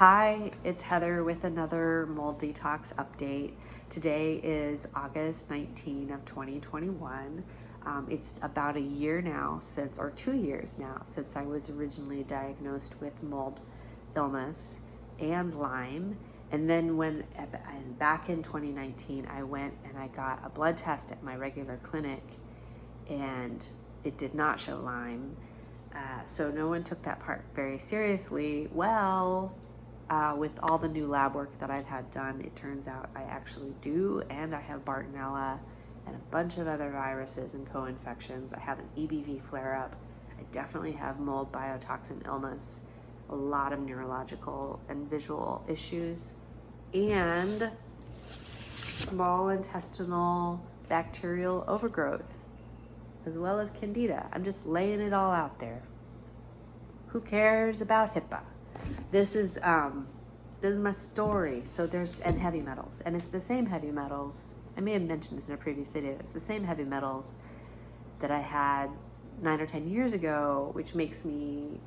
Hi, it's Heather with another mold detox update. Today is August 19 of 2021. It's about a year now since, or 2 years now, since I was originally diagnosed with mold illness and Lyme. And then back in 2019, I went and I got a blood test at my regular clinic and it did not show Lyme. So no one took that part very seriously. With all the new lab work that I've had done, it turns out I actually do, and I have Bartonella and a bunch of other viruses and co-infections. I have an EBV flare-up. I definitely have mold biotoxin illness, a lot of neurological and visual issues, and small intestinal bacterial overgrowth, as well as candida. I'm just laying it all out there. Who cares about HIPAA? This is my story. So and heavy metals, and it's the same heavy metals. I may have mentioned this in a previous video. It's the same heavy metals that I had 9 or 10 years ago, which makes me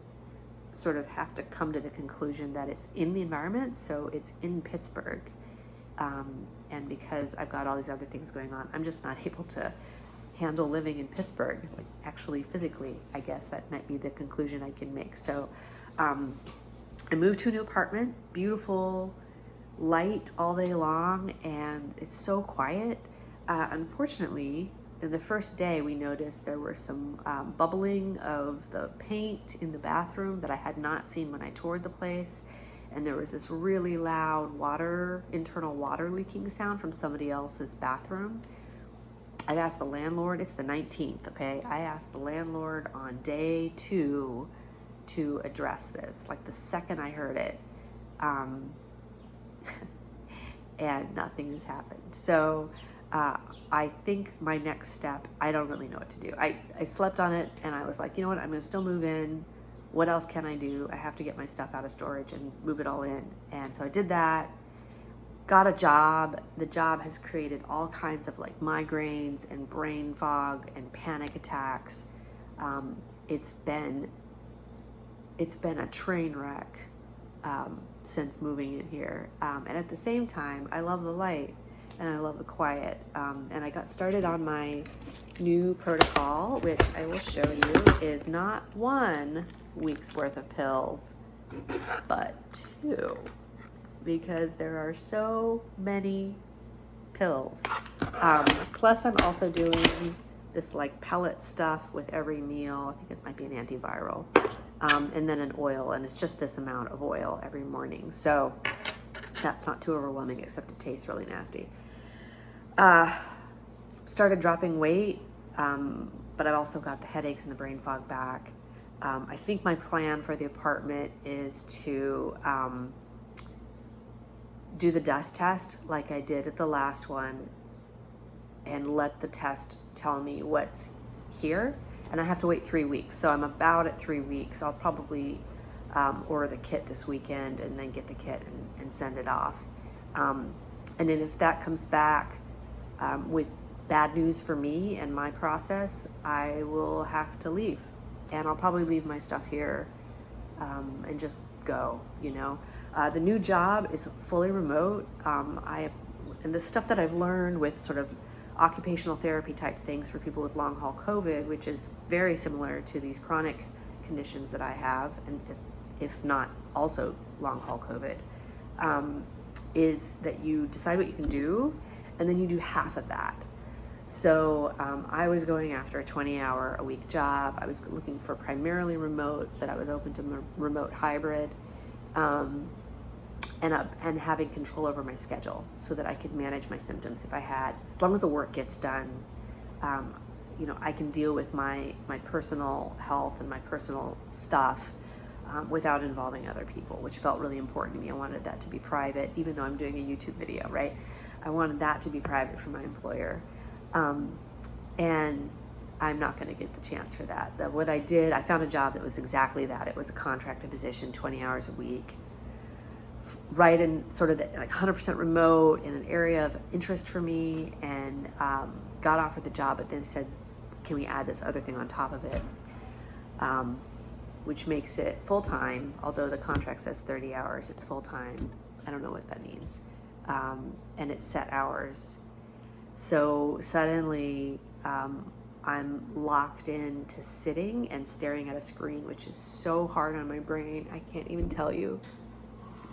sort of have to come to the conclusion that it's in the environment. So it's in Pittsburgh, and because I've got all these other things going on, I'm just not able to handle living in Pittsburgh, like actually physically. I guess that might be the conclusion I can make. So I moved to a new apartment, beautiful, light all day long, and it's so quiet. Unfortunately, in the first day, we noticed there were some bubbling of the paint in the bathroom that I had not seen when I toured the place. And there was this really loud internal water leaking sound from somebody else's bathroom. I've asked the landlord, it's the 19th, okay? I asked the landlord on day 2 to address this, like the second I heard it, and nothing has happened. So I think my next step, I don't really know what to do. I slept on it and I was like, you know what, I'm gonna still move in. What else can I do? I have to get my stuff out of storage and move it all in. And so I did that, got a job. The job has created all kinds of like migraines and brain fog and panic attacks. It's been a train wreck since moving in here. And at the same time, I love the light and I love the quiet. And I got started on my new protocol, which I will show you is not 1 week's worth of pills, but 2, because there are so many pills. Plus I'm also doing this like pellet stuff with every meal. I think it might be an antiviral. And then an oil, and it's just this amount of oil every morning. So that's not too overwhelming, except it tastes really nasty. Started dropping weight, but I've also got the headaches and the brain fog back. I think my plan for the apartment is to do the dust test like I did at the last one and let the test tell me what's here. And I have to wait 3 weeks. So I'm about at 3 weeks. I'll probably order the kit this weekend and then get the kit and send it off. And then if that comes back with bad news for me and my process, I will have to leave. And I'll probably leave my stuff here and just go, you know. The new job is fully remote. And the stuff that I've learned with sort of occupational therapy type things for people with long haul COVID, which is very similar to these chronic conditions that I have, and if not also long haul COVID, is that you decide what you can do and then you do half of that. So I was going after a 20-hour-a-week job. I was looking for primarily remote, but I was open to remote hybrid, and having control over my schedule so that I could manage my symptoms if I had, as long as the work gets done. You know, I can deal with my personal health and my personal stuff without involving other people, which felt really important to me. I wanted that to be private, even though I'm doing a YouTube video, right? I wanted that to be private from my employer. And I'm not going to get the chance for that. What I did, I found a job that was exactly that. It was a contracted position, 20 hours a week, right in sort of like 100% remote in an area of interest for me, and got offered the job, but then said, can we add this other thing on top of it? which makes it full-time. Although the contract says 30 hours, it's full-time. I don't know what that means. And it's set hours. So suddenly I'm locked into sitting and staring at a screen, which is so hard on my brain. I can't even tell you. It's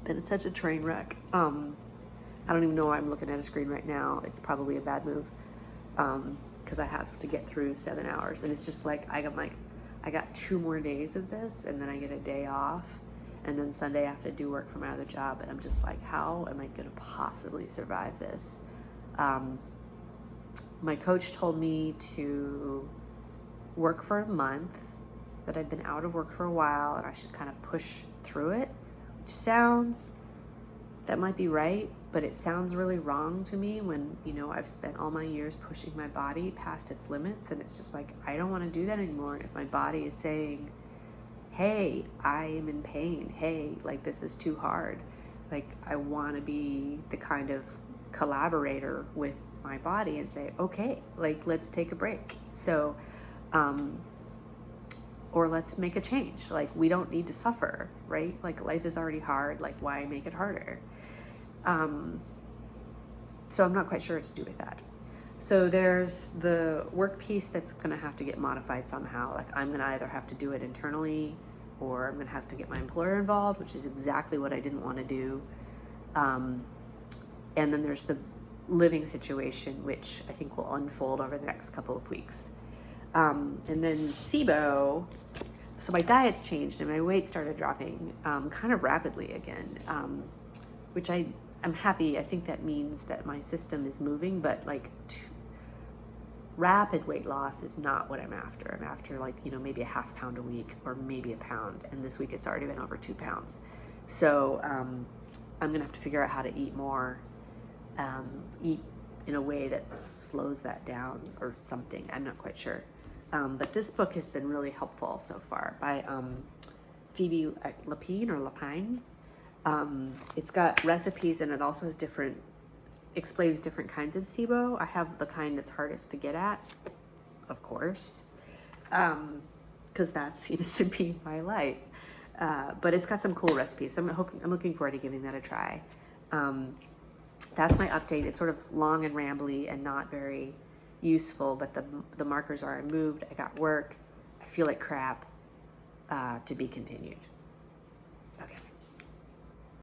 been such a train wreck. I don't even know why I'm looking at a screen right now. It's probably a bad move, because I have to get through 7 hours, and it's just like I got 2 more days of this, and then I get a day off, and then Sunday I have to do work for my other job, and I'm just like, how am I going to possibly survive this? My coach told me to work for a month, that I'd been out of work for a while, and I should kind of push through it, which that might be right, but it sounds really wrong to me when, I've spent all my years pushing my body past its limits, and it's just like, I don't want to do that anymore. If my body is saying, hey, I am in pain, hey, like, this is too hard, like, I want to be the kind of collaborator with my body and say, okay, like, let's take a break. So, or let's make a change. Like, we don't need to suffer, right? Like, life is already hard. Like, why make it harder? So I'm not quite sure what to do with that. So there's the work piece that's going to have to get modified somehow. Like, I'm going to either have to do it internally, or I'm going to have to get my employer involved, which is exactly what I didn't want to do. And then there's the living situation, which I think will unfold over the next couple of weeks. And then SIBO, so my diet's changed and my weight started dropping kind of rapidly again, which I'm happy. I think that means that my system is moving, but like rapid weight loss is not what I'm after. I'm after, like, maybe a half pound a week, or maybe a pound. And this week it's already been over 2 pounds. So I'm gonna have to figure out how to eat more, eat in a way that slows that down or something. I'm not quite sure. But this book has been really helpful so far, by Phoebe Lapine. It's got recipes, and it also has explains different kinds of SIBO. I have the kind that's hardest to get at, of course, because that seems to be my life. But it's got some cool recipes, so I'm looking forward to giving that a try. That's my update. It's sort of long and rambly and not very useful, but the markers are moved. I got work. I feel like crap. To be continued.